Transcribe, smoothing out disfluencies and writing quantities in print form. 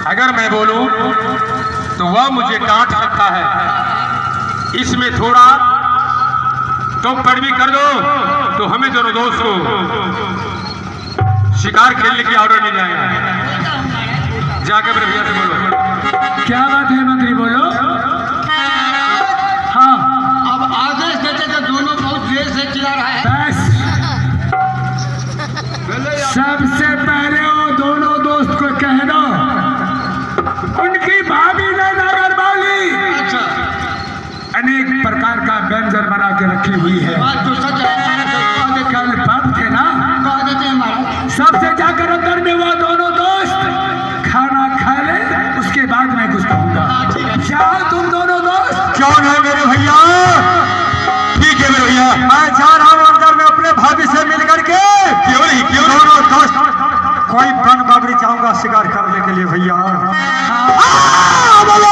अगर मैं बोलूं तो वह मुझे डांट सकता है, इसमें थोड़ा तो पैरवी कर दो तो हमें दोनों दोस्त को शिकार खेलने की ऑर्डर मिल जाएगा। जाके मेरे भैया से बोलो। क्या बात है मंत्री, बोलो। हाँ, अब आदेश देते तो दोनों बहुत देर से चिल्ला रहा है। बस सबसे पहले वो दोनों दोस्त को कह दो उनकी भाभी ने नगर वाली अच्छा, अनेक प्रकार का व्यंजन बना के रखी हुई है। बात तो सच है। कल पब थे ना, कह देते हैं महाराज। सबसे जाकर अंदर में वो दोनों दोस्त खाना खा ले, उसके बाद मैं कुछ कहूंगा। जाओ तुम दोनों दोस्त। कौन है मेरे भैया? ठीक है मेरे भैया, मैं जा रहा हूँ अंदर में अपने भाभी से मिल करके। क्यों नहीं दोनों दोस्त कोई बन बाबरी चाहूंगा शिकार करने के लिए भैया। बोलो